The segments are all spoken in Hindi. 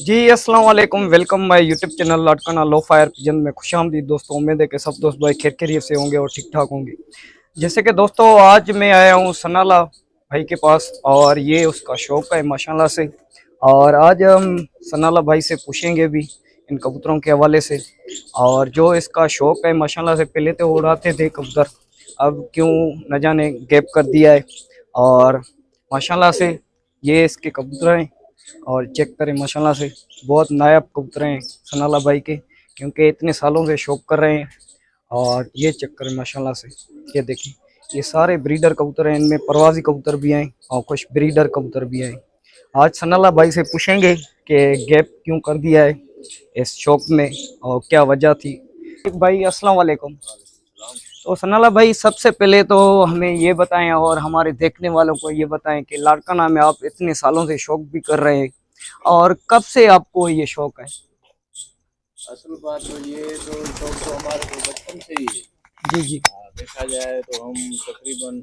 जी अस्सलाम वालेकुम, welcome my YouTube channel Larkana low fire pigeon में खुशामदीद दोस्तों। उम्मीद है कि सब दोस्त भाई खैर खैरियत से होंगे और ठीक ठाक होंगे। जैसे कि दोस्तों आज मैं आया हूँ सनाला भाई के पास और ये उसका शौक है माशाल्लाह से। और आज हम सनाला भाई से पूछेंगे भी इन कबूतरों के हवाले से। और जो इसका शौक है माशाल्लाह से, पहले तो उड़ाते थे कबूतर, अब क्यों न जाने गैप कर दिया है। और माशाल्लाह से ये इसके कबूतर हैं और चेक करें माशाल्लाह से बहुत नायाब कबूतर हैं सनाला भाई के, क्योंकि इतने सालों से शौक कर रहे हैं। और ये चेक करें माशाल्लाह से, ये देखिए ये सारे ब्रीडर कबूतर हैं, इनमें परवाजी कबूतर भी हैं और कुछ ब्रीडर कबूतर भी हैं। आज सनाला भाई से पूछेंगे कि गैप क्यों कर दिया है इस शौक में और क्या वजह थी। भाई अस्सलाम वालेकुम। तो सनाला भाई सबसे पहले तो हमें ये बताएं और हमारे देखने वालों को ये बताएं कि लाड़काना में आप इतने सालों से शौक भी कर रहे हैं और कब से आपको ये शौक है। असल बात तो ये तो शौक तो हमारे को बचपन से ही है। जी जी। देखा जाए तो हम तकरीबन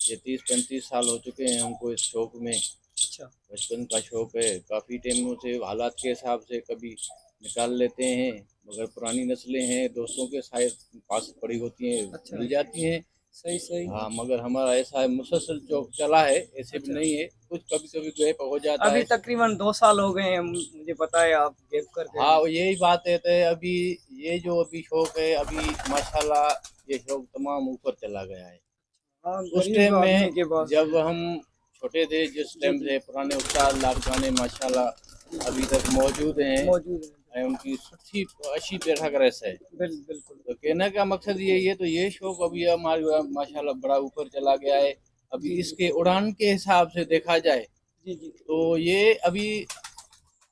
ये 30-35 साल हो चुके हैं हमको इस शौक में। अच्छा। बचपन का शौक है, काफ़ी टाइमों से हालात के हिसाब से कभी निकाल लेते हैं, मगर पुरानी नस्लें हैं दोस्तों के शायद पास पड़ी होती हैं, अच्छा। मिल जाती हैं। सही सही। हाँ, मगर हमारा ऐसा है मुसलसल शौक चला है, ऐसे भी अच्छा। नहीं है, कुछ कभी कभी गैप हो जाता अभी है। तकरीबन 2 साल हो गए हैं, मुझे पता है आप गैप करते हाँ, हैं। यही बात है तो अभी ये जो अभी शौक है अभी माशाल्लाह ये शौक तमाम ऊपर चला गया है। हाँ, उस गरीब टाइम आदमी में के पास। जब हम छोटे थे, जिस जी टाइम जी। से पुराने उस्ताद लारकाने माशाल्लाह अभी तक मौजूद हैं, मौजूद है। उनकी 80 पेठा का रस है। बिल्कुल। तो कहने का मकसद यही है, तो ये शौक अभी हमारे माशाल्लाह बड़ा ऊपर चला गया है। अभी जी इसके उड़ान के हिसाब से देखा जाए जी जी। तो ये अभी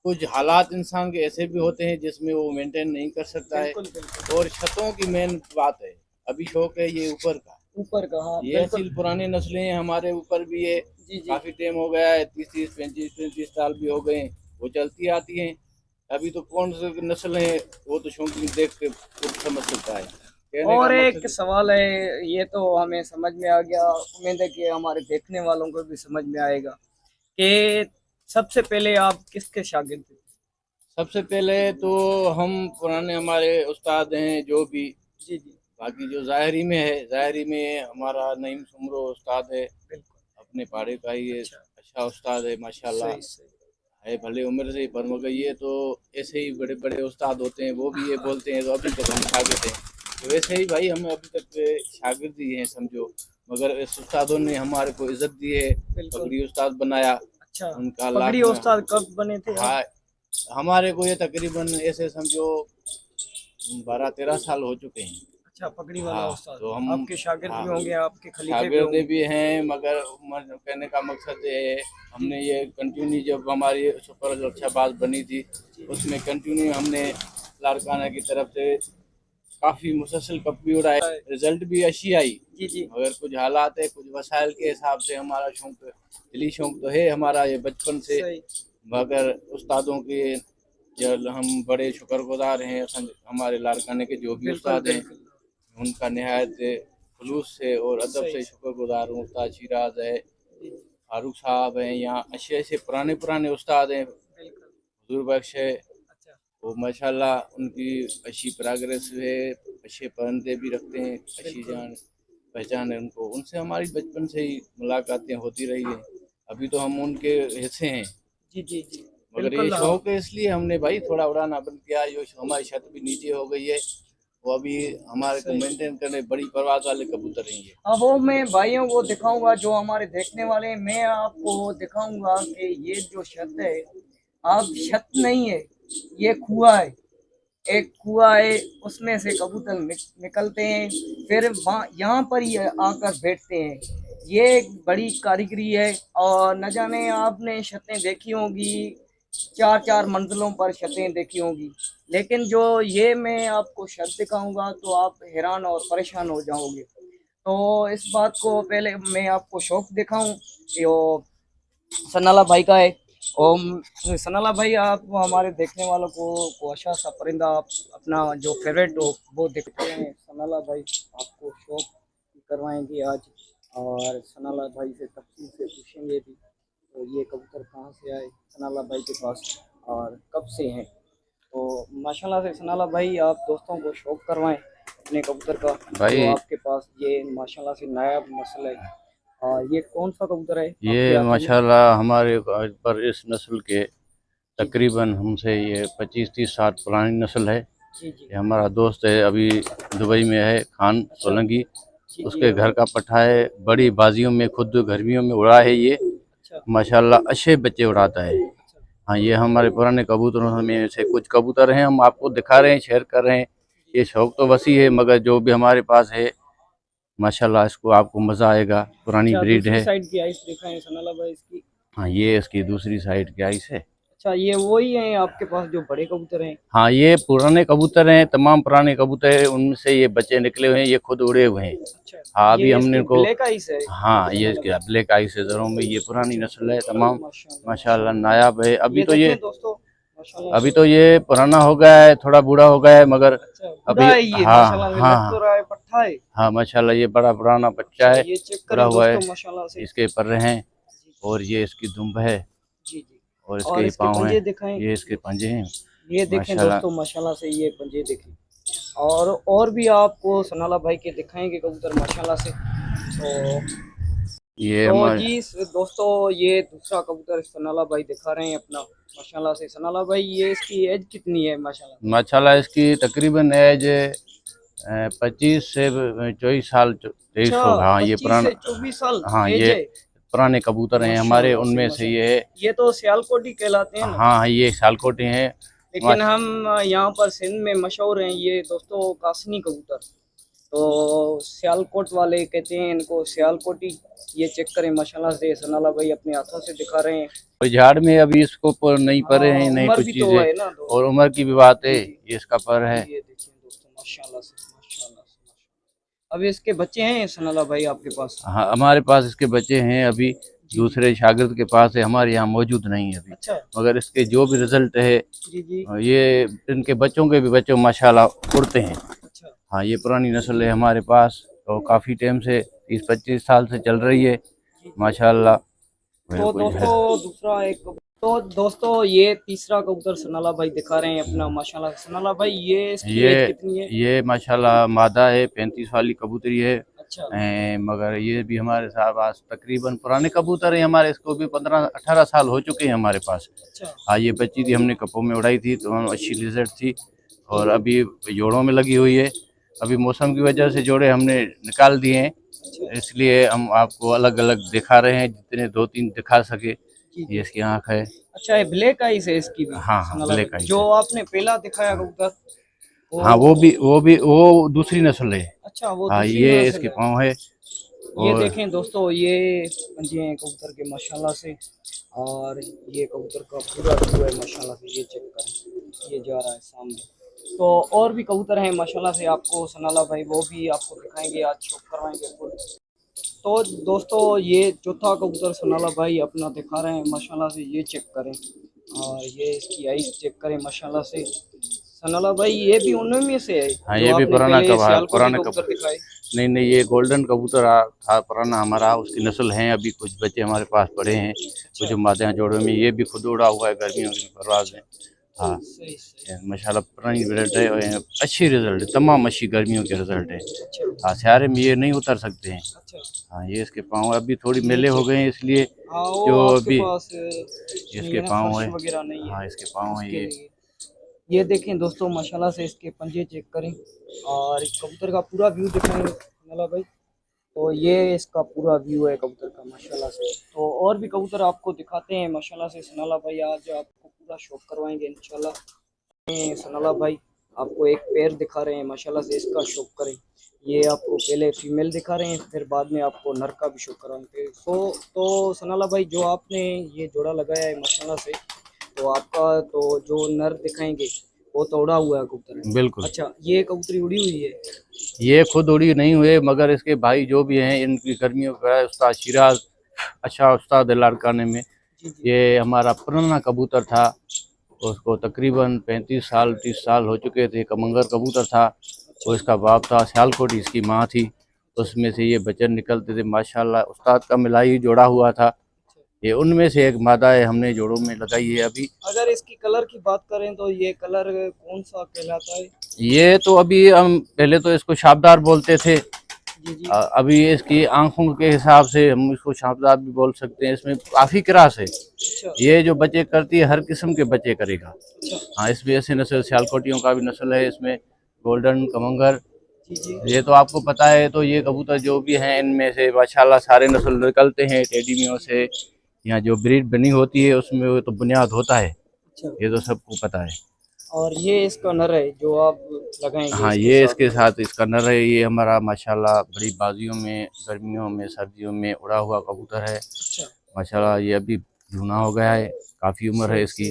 कुछ हालात इंसान के ऐसे भी होते हैं जिसमें वो मेंटेन नहीं कर सकता है। बिल्कुल बिल्कुल। और छतों की मेन बात है, अभी शौक है ये ऊपर का। ऊपर का, हाँ ये बिल्कुल। असील पुरानी नस्लें हैं, हमारे ऊपर भी है। जी जी। काफ़ी टाइम हो गया है, 30-35 साल भी हो गए हैं, वो चलती आती हैं। अभी तो कौन सी नस्ल है वो तो शौकीन देख के खुद समझ सकता है। कहने का और एक मकसद सवाल है, ये तो हमें समझ में आ गया, उम्मीद है कि हमारे देखने वालों को भी समझ में आएगा कि सबसे पहले आप किसके शागिर्द थे। सबसे पहले तो हम पुराने हमारे उस्ताद हैं जो भी, जी जी। बाकी जो ज़ाहिरी में है, ज़ाहिरी में हमारा नईम सुमरो उस्ताद है, बिल्कुल। अपने पाड़े का ही है, अच्छा। अच्छा उस्ताद है माशाल्लाह। सही सही। है भले उम्र से ही, पर मगर ये तो ऐसे ही बड़े बड़े उस्ताद होते हैं, वो भी ये बोलते हैं तो अभी तक हम शागिर्द हैं। तो वैसे ही भाई हम अभी तक शागिर्द ही हैं समझो। मगर इस उस्तादों ने हमारे को इज़्ज़त दी है, बिल्कुल। पगड़ी उस्ताद बनाया, अच्छा। उनका पगड़ी लाख में। उस्ताद कब बने थे आप। हाँ, हमारे को ये तकरीबन ऐसे समझो 12-13 साल हो चुके हैं। अच्छा, पगड़ी वाला हाँ, उस्ताद तो हम, आपके शागिर्द हाँ, भी होंगे, आपके खलीफे भी शागिर्द होंगे। भी हैं, मगर कहने का मकसद ये है, जी हमने ये कंटिन्यू जब हमारी सुपर अच्छा बात बनी थी, जी। उसमें कंटिन्यू हमने लारकाना की तरफ से काफ़ी मुसलसल कप भी उड़ाए, रिजल्ट भी अच्छी आई। जी जी। मगर कुछ हालात है, कुछ वसाइल के हिसाब से हमारा शौक, दिली शौक तो है हमारा ये बचपन से। सही। मगर उस्तादों के जो हम बड़े शुक्रगुजार हैं, हमारे लारकाने के जो भी बिल्कुल उस्ताद हैं, बिल्कुल। उनका नहायत खुलूस से और अदब सही। से शुक्रगुजार हूँ। उस्ताद शिराज है, जी जी। फारूक साहब हैं, यहाँ अच्छे अच्छे पुराने पुराने उस्ताद हैं, बिल्कुल। हुजूर बख्श है, अच्छा। वो माशाल्लाह उनकी अच्छी प्रोग्रेस है, अच्छे पर्दे भी रखते हैं, अच्छी बिल्कुल। जान पहचान है उनको। उनसे हमारी बचपन से ही मुलाकातें होती रही हैं, अभी तो हम उनके हिस्से हैं। जी जी जी। मगर ये बिल्कुल। हाँ। शौक है इसलिए हमने भाई थोड़ा उड़ाना बंद किया। जो हमारी छत भी नीचे हो गई है, वो अभी हमारे को सही। मेंटेन करने बड़ी परवाज़ वाले कबूतर हैं ये। अब वो मैं भाइयों को दिखाऊंगा जो हमारे देखने वाले हैं, मैं आपको दिखाऊंगा कि ये जो छत है, आप छत नहीं है, ये कुआं है। एक कुआं है, उसमें से कबूतर निकलते हैं, फिर वहाँ यहाँ पर ही आकर बैठते हैं। ये एक बड़ी कारीगरी है। और न जाने आपने छतें देखी होंगी, चार चार मंजिलों पर छतें देखी होंगी, लेकिन जो ये मैं आपको छत दिखाऊंगा तो आप हैरान और परेशान हो जाओगे। तो इस बात को पहले मैं आपको शौक दिखाऊं, यो सनाला भाई का है। और सनाला भाई, आप हमारे देखने वालों को अच्छा सा परिंदा आप अपना जो फेवरेट हो वो दिखते हैं। सनाला भाई आपको शौक करवाएंगे आज, और सनाला भाई से तफसील से पूछेंगे भी तो ये कबूतर कहाँ से आए सनाला भाई के पास। और कब से हैं। तो माशाल्लाह से सनाला भाई आप दोस्तों को शौक करवाएं अपने कबूतर का। भाई जो आपके पास ये माशाल्लाह से नायाब नस्ल है। और ये कौन सा कबूतर है आपके ये हाथ में? माशाल्लाह हमारे पर इस नस्ल के तकरीबन हमसे ये 25-30 साल पुरानी नस्ल है। जी जी। ये हमारा दोस्त है, अभी दुबई में है, खान सोलंकी। जी जी। उसके घर का पट्ठा है, बड़ी बाजियों में खुद गर्मियों में उड़ा है ये। अच्छा माशाल्लाह अच्छे बच्चे उड़ाता है। अच्छा। हाँ, ये हमारे पुराने कबूतरों में से कुछ कबूतर हैं, हम आपको दिखा रहे हैं, शेयर कर रहे हैं। ये शौक तो वसी है, मगर जो भी हमारे पास है माशाल्लाह इसको आपको मज़ा आएगा। पुरानी अच्छा ब्रीड दूसरी है। साइड की आइस दिखाएं सनाला भाई इसकी। हाँ, ये इसकी दूसरी साइड की आइस है। अच्छा ये वही हैं आपके पास जो बड़े कबूतर हैं? हाँ, ये पुराने कबूतर हैं, तमाम पुराने कबूतर हैं, उनमें से ये बच्चे निकले हुए हैं, ये खुद उड़े हुए हैं। अच्छा हाँ, अभी ये हमने इसकी इनको, ब्लैक आइस है? हाँ ये इसके ब्लैक आइस है ज़रों में, ये पुरानी नस्ल है तमाम। माशाल्लाह माशाल्लाह नायाब है। ये देखें दोस्तों माशाल्लाह अभी से। तो ये पुराना हो गया है, थोड़ा बूढ़ा हो गया है, मगर अच्छा अभी बूढ़ा है ये हाँ माशाल्लाह से, लग तो हाँ रहा है पट्ठा है। हाँ माशाल्लाह ये बड़ा पुराना बच्चा अच्छा है, ये चेक बूढ़ा करें हुआ है। दोस्तों माशाल्लाह से। इसके पर्रे हैं जी और ये इसकी दुम्ब है जी जी। और इसके और ही इसके पाँव पंजे हैं, दिखाएं। ये इसके पंजे हैं। ये देखें माशाल्लाह दोस्तों माशाल्लाह से ये पंजे देखें। और भी आपको सनाला भाई के दिखाएंगे कबूतर माशाल्लाह से। ये तो हमारे जी दोस्तों ये दूसरा कबूतर सनाला भाई दिखा रहे हैं अपना माशाल्लाह से। सनाला भाई ये इसकी एज कितनी है माशाल्लाह? माशाल्लाह इसकी तकरीबन एज 25 से 24 साल 23 अच्छा होगा। हाँ ये 25 पुराना, से 24 साल हाँ एज ये है। पुराने कबूतर हैं हमारे, माशाल्लाह से उनमें से ये है। माशाल्लाह। ये तो सियालकोटी कहलाते हैं ना? हाँ ये सियालकोटी हैं। लेकिन हम यहाँ पर सिंध में मशहूर हैं ये दोस्तों कासनी कबूतर। तो सियालकोट वाले कहते हैं इनको सियालकोटी। ये चेक करें माशाल्लाह से सनाला भाई अपने हाथों से दिखा रहे हैं। कोई झाड़ में अभी इसको पर नहीं परे हाँ हैं, नहीं उम्र कुछ भी तो चीजें, है ना तो। और उम्र की भी बात है, जी जी। ये इसका पर है। ये देखिए दोस्तों माशाल्लाह से माशाल्लाह से माशाल्लाह। अभी इसके बच्चे हैं सनाला भाई आपके पास? हाँ हमारे पास इसके बच्चे हैं, अभी जी दूसरे शागिर्द के पास है, हमारे यहाँ मौजूद नहीं है अभी। अच्छा मगर इसके जो भी रिजल्ट है, जी जी। ये इनके बच्चों के भी बच्चे माशाल्लाह उड़ते हैं। अच्छा हाँ ये पुरानी नस्ल है हमारे पास, तो काफ़ी टाइम से 30-25 साल से चल रही है माशाल्लाह। तो दोस्तों दूसरा एक तो दोस्तों ये तीसरा कबूतर सनाला भाई दिखा रहे हैं अपना माशाल्लाह। सनाला भाई ये इसकी एज कितनी है? ये माशाल्लाह मादा है, 35 वाली कबूतरी है। अच्छा मगर ये भी हमारे साथ आज तकरीबन पुराने कबूतर हैं हमारे, इसको भी 15-18 साल हो चुके हैं हमारे पास। अच्छा हाँ ये बच्ची थी, हमने कपों में उड़ाई थी तो अच्छी रिजल्ट थी, और अभी जोड़ों में लगी हुई है। अभी मौसम की वजह से जोड़े हमने निकाल दिए हैं, अच्छा इसलिए हम आपको अलग अलग दिखा रहे हैं, जितने 2-3 दिखा सके। जी ये इसकी आँख है। अच्छा ये ब्लैक आइस है इसकी भी हाँ हाँ सनाला ब्लैक भाई। आइस जो है। आपने पहला दिखाया कबूतर हाँ वो दूसरी नस्ल है। अच्छा वो हाँ दूसरी ये नस्ल इसके है। पाँव है। ये और देखें दोस्तों ये पंजे हैं कबूतर के माशाल्लाह से। और ये कबूतर का पूरा व्यू है माशाल्लाह से। ये चेक करें ये जा रहा है सामने। तो और भी कबूतर हैं माशाल्लाह से आपको सनाला भाई वो भी आपको दिखाएंगे, आज शौक करवाएंगे फुल। तो दोस्तों ये चौथा कबूतर सनाला भाई अपना दिखा रहे हैं माशाल्लाह से। ये चेक करें और ये इसकी आइस चेक करें माशाल्लाह से। सनाला भाई ये भी उनमें में से है हाँ जो ये भी आपने पहले सियालकोटी पुराना कबूतर कबूतर। दिखाए? नहीं नहीं ये गोल्डन कबूतर था पुराना हमारा, उसकी नस्ल है। अभी कुछ बच्चे हमारे पास पड़े हैं, कुछ मादे जोड़ों में, ये भी खुद उड़ा हुआ है गर्मियों की परवाज में। हाँ सही सही। माशाल्लाह पुरानी रिजल्ट है और अच्छी रिजल्ट है, तमाम अच्छी गर्मियों के रिजल्ट है। अच्छा हाँ सियारे में ये नहीं उतर सकते हैं। अच्छा हाँ ये इसके पाँव अभी थोड़ी मेले हो गए हैं, इसलिए हाँ वो जो आपके अभी पास इसके पाँव फर्श है। वगैरह नहीं है हाँ इसके पाँव है उसके ये। लिए। ये देखें दोस्तों माशाल्लाह से इसके पंजे चेक करें और इस कबूतर का पूरा व्यू दिखाएंगे सनाला भाई। तो ये इसका पूरा व्यू है कबूतर का माशाल्लाह से। तो और भी कबूतर आपको दिखाते हैं माशाल्लाह से सनाला भाई, आज आपको पूरा शौक करवाएंगे इंशाल्लाह। सनाला भाई आपको एक पैर दिखा रहे हैं माशाल्लाह से, इसका शौक करें। ये आपको पहले फीमेल दिखा रहे हैं, फिर बाद में आपको नर का भी शौक कराएंगे। तो सनाला भाई जो आपने ये जोड़ा लगाया है माशाल्लाह से, तो आपका तो जो नर दिखाएंगे वो तो उड़ा हुआ है कबूतर है। बिल्कुल। अच्छा ये कबूतरी उड़ी हुई है? ये खुद उड़ी नहीं हुए, मगर इसके भाई जो भी हैं, इनकी गर्मियों का उस्ताद शिराज अच्छा उस्ताद है लाड़काने में। जी जी। ये हमारा पुराना कबूतर था, उसको तकरीबन 35 साल 30 साल हो चुके थे। कमंगर कबूतर था, तो इसका बाप था सियालकोटी, इसकी माँ थी, उसमें से ये बच्चे निकलते थे माशाल्लाह। उस्ताद का मिलाई जोड़ा हुआ था, ये उनमें से एक मादा है, हमने जोड़ों में लगाई है अभी। अगर इसकी कलर की बात करें तो ये कलर कौन सा कहलाता है? ये तो अभी हम पहले तो इसको शाबदार बोलते थे, जी जी। अभी इसकी आंखों के हिसाब से हम इसको शाबदार भी बोल सकते हैं। इसमें काफ़ी क्रास है, अच्छा ये जो बच्चे करती है हर किस्म के बच्चे करेगा। अच्छा। हाँ, इसमें ऐसे नस्ल सियालकोटियों का भी नस्ल है, इसमें गोल्डन कमंगर, जी जी। ये तो आपको पता है। तो ये कबूतर जो भी हैं इनमें से माशाल्लाह सारे नस्ल निकलते हैं टेडी मियों से। यहाँ जो ब्रीड बनी होती है उसमें वो तो बुनियाद होता है, अच्छा। ये तो सबको पता है। और ये इसका नर है जो आप लगाएंगे हाँ, इसके ये साथ? इसके साथ इसका नर है। ये हमारा माशाल्लाह बड़ी बाजियों में, गर्मियों में, सर्दियों में उड़ा हुआ कबूतर है अच्छा। माशाल्लाह। ये अभी जूना हो गया है, काफ़ी उम्र है इसकी।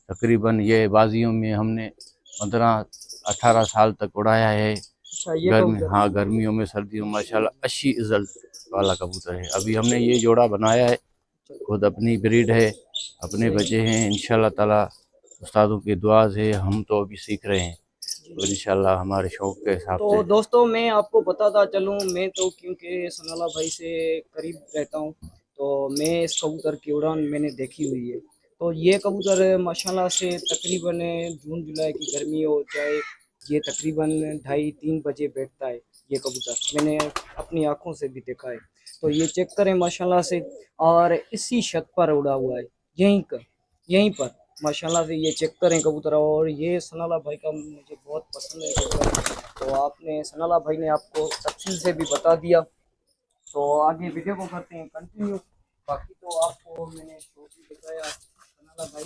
तकरीबन ये बाजियों में हमने 15-18 साल तक उड़ाया है। अच्छा ये गर्मी, कबूतर। हाँ गर्मियों में, सर्दियों में माशाल्लाह 80 रिजल्ट वाला कबूतर है। अभी हमने ये जोड़ा बनाया है, खुद अपनी ब्रीड है, अपने बच्चे हैं। इंशाल्लाह ताला उस्तादों की दुआ से हम तो अभी सीख रहे हैं, तो इंशाल्लाह हमारे शौक के हिसाब तो से। दोस्तों मैं आपको बताता चलूँ, मैं तो क्योंकि सनाला भाई से करीब रहता हूँ तो मैं इस कबूतर की उड़ान मैंने देखी हुई है। तो ये कबूतर माशाल्लाह से तकरीबन जून जुलाई की गर्मी हो चाहे, ये तकरीबन 2:30-3 बजे बैठता है ये कबूतर, मैंने अपनी आंखों से भी देखा है। तो ये चेक करें माशाल्लाह से, और इसी छत पर उड़ा हुआ है, यहीं पर माशाल्लाह से ये चेक करें कबूतर। और ये सनाला भाई का मुझे बहुत पसंद है कबूतर, तो आपने सनाला भाई ने आपको तफसील से भी बता दिया। तो आगे वीडियो को करते हैं कंटिन्यू। बाकी तो आपको मैंने शो भी दिखाया सनाला भाई